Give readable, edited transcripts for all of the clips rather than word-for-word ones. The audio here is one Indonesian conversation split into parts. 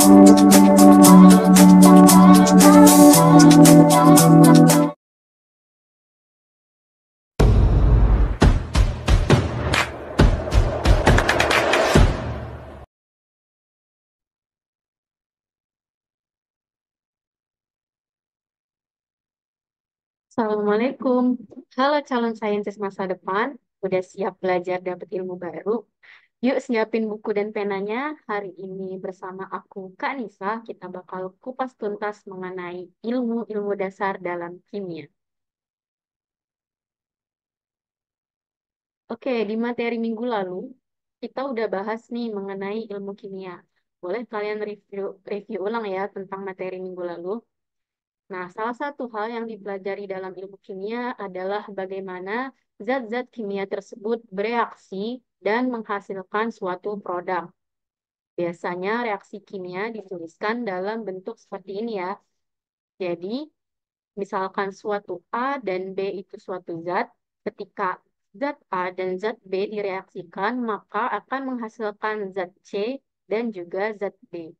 Assalamualaikum. Halo calon saintis masa depan. Udah siap belajar dapat ilmu baru? Yuk siapin buku dan penanya. Hari ini bersama aku, Kak Nisa, kita bakal kupas tuntas mengenai ilmu-ilmu dasar dalam kimia. Oke, di materi minggu lalu, kita udah bahas nih mengenai ilmu kimia. Boleh kalian review ulang ya tentang materi minggu lalu? Nah, salah satu hal yang dipelajari dalam ilmu kimia adalah bagaimana zat-zat kimia tersebut bereaksi dan menghasilkan suatu produk. Biasanya reaksi kimia dituliskan dalam bentuk seperti ini ya. Jadi, misalkan suatu A dan B itu suatu zat, ketika zat A dan zat B direaksikan, maka akan menghasilkan zat C dan juga zat D.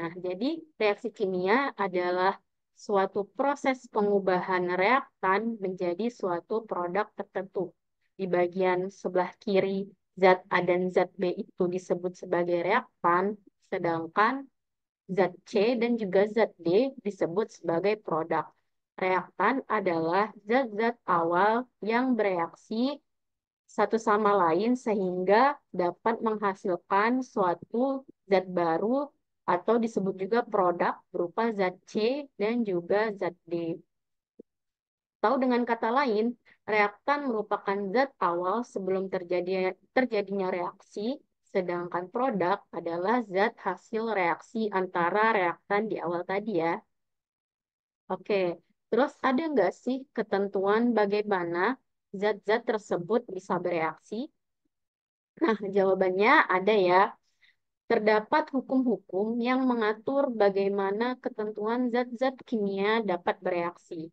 Nah, jadi reaksi kimia adalah suatu proses pengubahan reaktan menjadi suatu produk tertentu. Di bagian sebelah kiri, zat A dan zat B itu disebut sebagai reaktan, sedangkan zat C dan juga zat D disebut sebagai produk. Reaktan adalah zat-zat awal yang bereaksi satu sama lain sehingga dapat menghasilkan suatu zat baru atau disebut juga produk berupa zat C dan juga zat D. Atau dengan kata lain, reaktan merupakan zat awal sebelum terjadinya reaksi, sedangkan produk adalah zat hasil reaksi antara reaktan di awal tadi ya. Oke, terus ada nggak sih ketentuan bagaimana zat-zat tersebut bisa bereaksi? Nah, jawabannya ada ya. Terdapat hukum-hukum yang mengatur bagaimana ketentuan zat-zat kimia dapat bereaksi.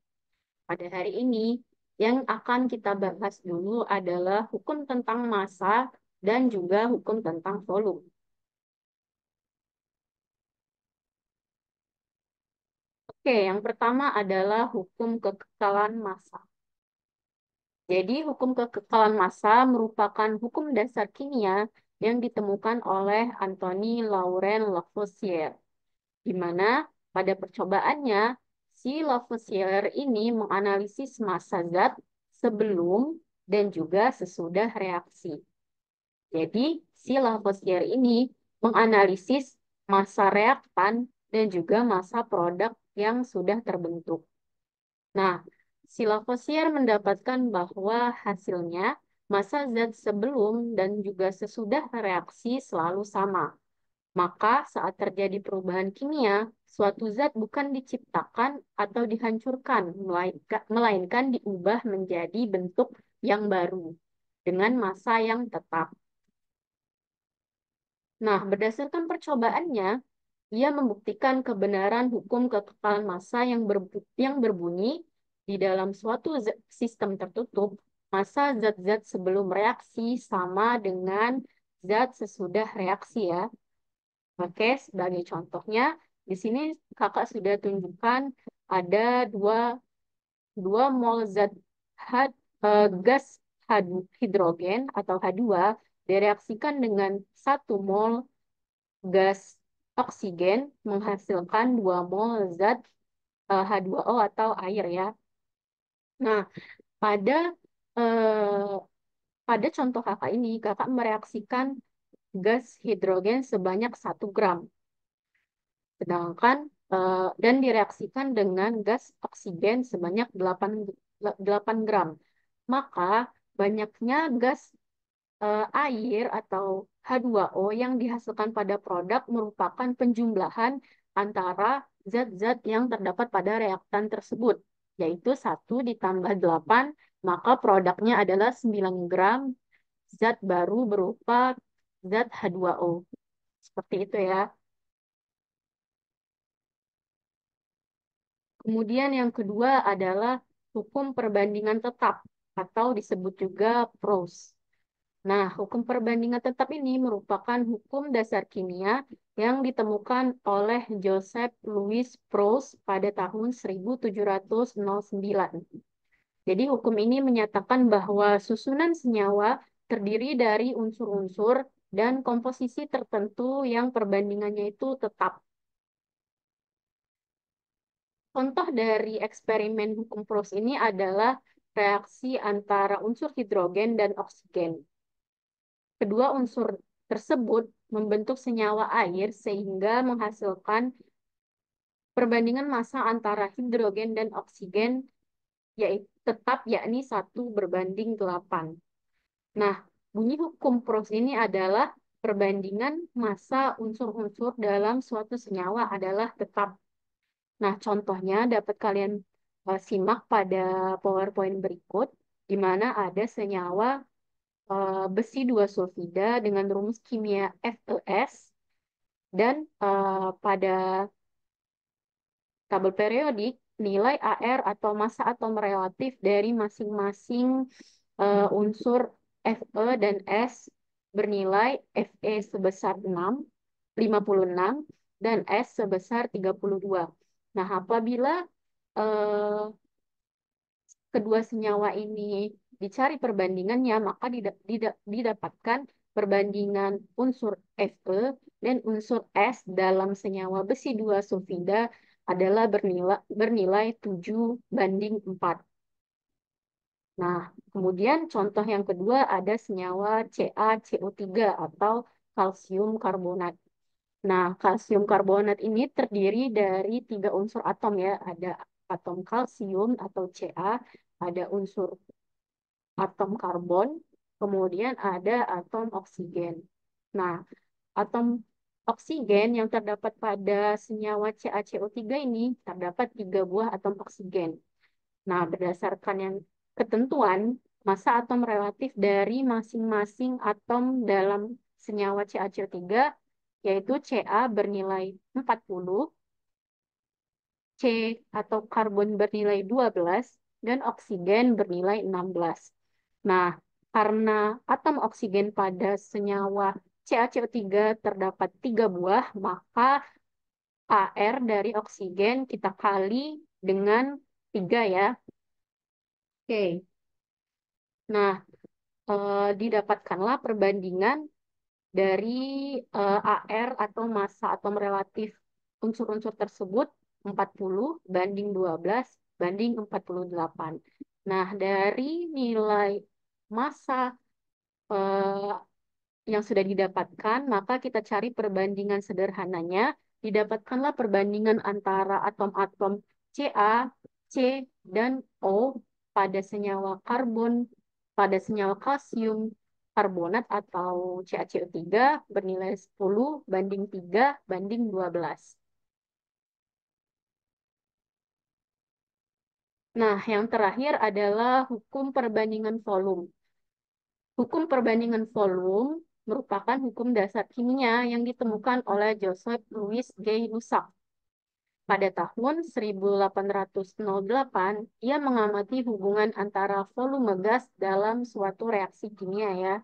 Pada hari ini, yang akan kita bahas dulu adalah hukum tentang massa dan juga hukum tentang volume. Oke, yang pertama adalah hukum kekekalan massa. Jadi, hukum kekekalan massa merupakan hukum dasar kimia yang ditemukan oleh Anthony Laurent Lavoisier, di mana pada percobaannya si Lavoisier ini menganalisis massa zat sebelum dan juga sesudah reaksi. Jadi, si Lavoisier ini menganalisis massa reaktan dan juga massa produk yang sudah terbentuk. Nah, si Lavoisier mendapatkan bahwa hasilnya massa zat sebelum dan juga sesudah reaksi selalu sama. Maka saat terjadi perubahan kimia, suatu zat bukan diciptakan atau dihancurkan, melainkan diubah menjadi bentuk yang baru dengan massa yang tetap. Nah, berdasarkan percobaannya, ia membuktikan kebenaran hukum kekekalan massa yang berbunyi di dalam suatu sistem tertutup, massa zat-zat sebelum reaksi sama dengan zat sesudah reaksi ya. Oke, sebagai contohnya, di sini kakak sudah tunjukkan ada dua, dua mol gas hidrogen atau H2 direaksikan dengan satu mol gas oksigen menghasilkan 2 mol zat H2O atau air ya. Nah, pada eh, pada contoh kakak ini, kakak mereaksikan gas hidrogen sebanyak 1 gram. Sedangkan dan direaksikan dengan gas oksigen sebanyak 8 gram. Maka banyaknya gas air atau H2O yang dihasilkan pada produk merupakan penjumlahan antara zat-zat yang terdapat pada reaktan tersebut, yaitu 1 ditambah 8, maka produknya adalah 9 gram zat baru berupa zat H2O. Seperti itu ya. Kemudian yang kedua adalah hukum perbandingan tetap atau disebut juga PROS. Nah, hukum perbandingan tetap ini merupakan hukum dasar kimia yang ditemukan oleh Joseph Louis Proust pada tahun 1709. Jadi hukum ini menyatakan bahwa susunan senyawa terdiri dari unsur-unsur dan komposisi tertentu yang perbandingannya itu tetap. Contoh dari eksperimen hukum Proust ini adalah reaksi antara unsur hidrogen dan oksigen. Kedua unsur tersebut membentuk senyawa air sehingga menghasilkan perbandingan massa antara hidrogen dan oksigen yaitu tetap yakni 1:8. Nah, bunyi hukum Proust ini adalah perbandingan massa unsur-unsur dalam suatu senyawa adalah tetap. Nah, contohnya dapat kalian simak pada PowerPoint berikut, di mana ada senyawa besi 2 sulfida dengan rumus kimia FeS dan pada tabel periodik nilai AR atau massa atom relatif dari masing-masing unsur Fe dan S bernilai Fe sebesar 56 dan S sebesar 32. Nah, apabila eh, kedua senyawa ini dicari perbandingannya, maka didapatkan perbandingan unsur Fe dan unsur S dalam senyawa besi 2 sulfida adalah bernilai 7:4. Nah, kemudian contoh yang kedua ada senyawa CaCO3 atau kalsium karbonat. Nah, kalsium karbonat ini terdiri dari 3 unsur atom ya. Ada atom kalsium atau Ca, ada unsur atom karbon, kemudian ada atom oksigen. Nah, atom oksigen yang terdapat pada senyawa CaCO3 ini terdapat 3 buah atom oksigen. Nah, berdasarkan yang ketentuan, massa atom relatif dari masing-masing atom dalam senyawa CaCO3 yaitu Ca bernilai 40, C atau karbon bernilai 12, dan oksigen bernilai 16. Nah, karena atom oksigen pada senyawa CaCO3 terdapat 3 buah, maka AR dari oksigen kita kali dengan 3 ya. Oke. Nah, didapatkanlah perbandingan dari AR atau massa atom relatif unsur-unsur tersebut 40:12:48. Nah, dari nilai massa eh, yang sudah didapatkan, maka kita cari perbandingan sederhananya. Didapatkanlah perbandingan antara atom-atom Ca, C, dan O pada senyawa karbon, pada senyawa kalsium karbonat atau CaCO3 bernilai 10:3:12. Nah, yang terakhir adalah hukum perbandingan volume. Hukum perbandingan volume merupakan hukum dasar kimia yang ditemukan oleh Joseph Louis Gay-Lussac. Pada tahun 1808, ia mengamati hubungan antara volume gas dalam suatu reaksi kimia ya.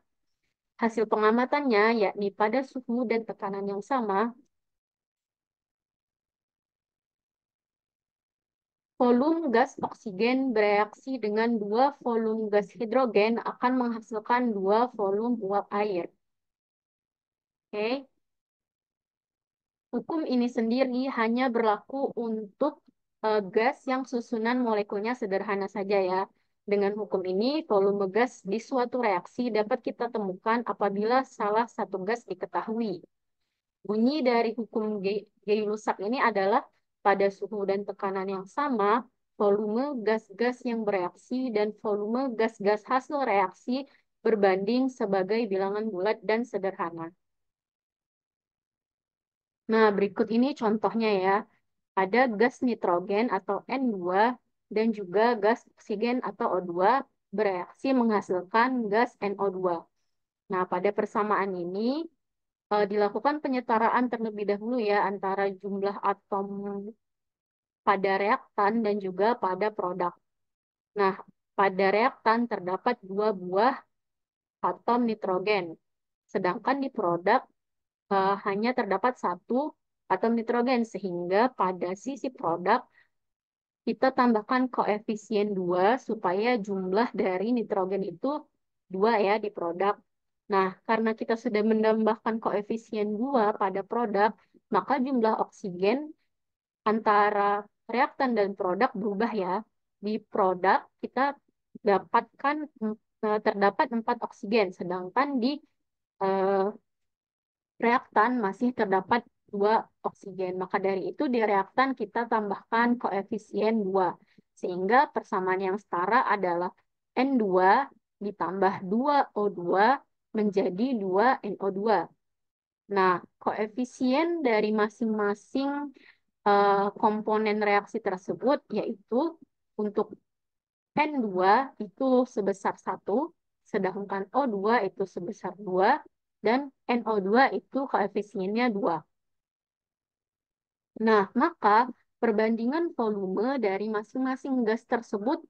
Hasil pengamatannya yakni pada suhu dan tekanan yang sama, volume gas oksigen bereaksi dengan 2 volume gas hidrogen akan menghasilkan 2 volume uap air. Oke. Hukum ini sendiri hanya berlaku untuk gas yang susunan molekulnya sederhana saja ya. Dengan hukum ini, volume gas di suatu reaksi dapat kita temukan apabila salah satu gas diketahui. Bunyi dari hukum Gay-Lussac ini adalah pada suhu dan tekanan yang sama, volume gas-gas yang bereaksi dan volume gas-gas hasil reaksi berbanding sebagai bilangan bulat dan sederhana. Nah, berikut ini contohnya ya. Ada gas nitrogen atau N2 dan juga gas oksigen atau O2 bereaksi menghasilkan gas NO2. Nah, pada persamaan ini dilakukan penyetaraan terlebih dahulu ya antara jumlah atom pada reaktan dan juga pada produk. Nah, pada reaktan terdapat 2 buah atom nitrogen. Sedangkan di produk hanya terdapat 1 atom nitrogen, sehingga pada sisi produk kita tambahkan koefisien 2 supaya jumlah dari nitrogen itu 2 ya di produk. Nah, karena kita sudah menambahkan koefisien 2 pada produk, maka jumlah oksigen antara reaktan dan produk berubah ya. Di produk kita dapatkan terdapat 4 oksigen, sedangkan di eh, reaktan masih terdapat 2 oksigen. Maka dari itu di reaktan kita tambahkan koefisien 2. Sehingga persamaan yang setara adalah N2 ditambah 2O2 menjadi 2NO2. Nah, koefisien dari masing-masing komponen reaksi tersebut yaitu untuk N2 itu sebesar 1, sedangkan O2 itu sebesar 2, dan NO2 itu koefisiennya 2. Nah, maka perbandingan volume dari masing-masing gas tersebut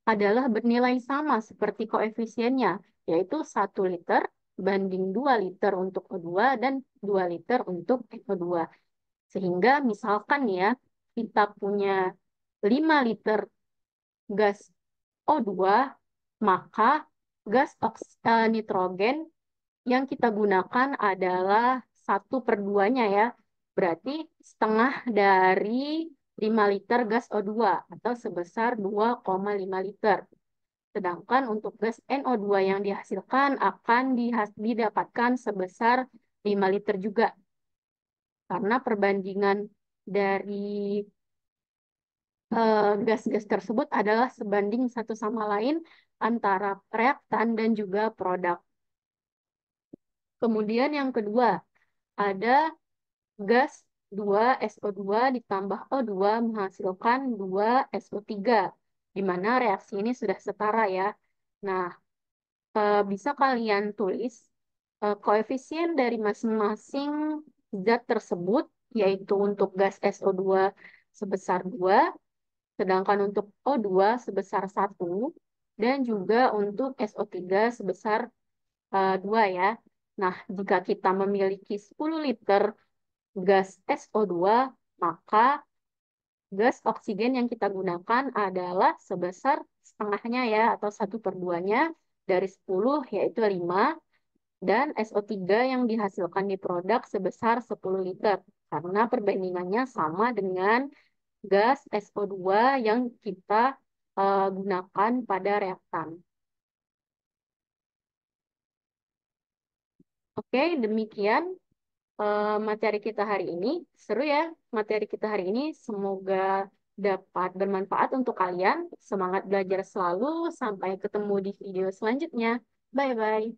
adalah bernilai sama seperti koefisiennya, yaitu 1 liter banding 2 liter untuk O2 dan 2 liter untuk NO2. Sehingga misalkan ya, kita punya 5 liter gas O2, maka nitrogen yang kita gunakan adalah 1/2-nya ya. Berarti setengah dari 5 liter gas O2 atau sebesar 2,5 liter. Sedangkan untuk gas NO2 yang dihasilkan akan didapatkan sebesar 5 liter juga. Karena perbandingan dari gas-gas tersebut adalah sebanding satu sama lain antara reaktan dan juga produk. Kemudian yang kedua, ada gas 2SO2 ditambah O2 menghasilkan 2SO3, di mana reaksi ini sudah setara ya. Nah, bisa kalian tulis koefisien dari masing-masing zat tersebut, yaitu untuk gas SO2 sebesar 2, sedangkan untuk O2 sebesar 1, dan juga untuk SO3 sebesar 2 ya. Nah, jika kita memiliki 10 liter gas SO2, maka gas oksigen yang kita gunakan adalah sebesar setengahnya ya, atau 1/2-nya dari 10, yaitu 5, dan SO3 yang dihasilkan di produk sebesar 10 liter, karena perbandingannya sama dengan gas SO2 yang kita gunakan pada reaktan. Oke, demikian materi kita hari ini. Seru ya materi kita hari ini. Semoga dapat bermanfaat untuk kalian. Semangat belajar selalu. Sampai ketemu di video selanjutnya. Bye-bye.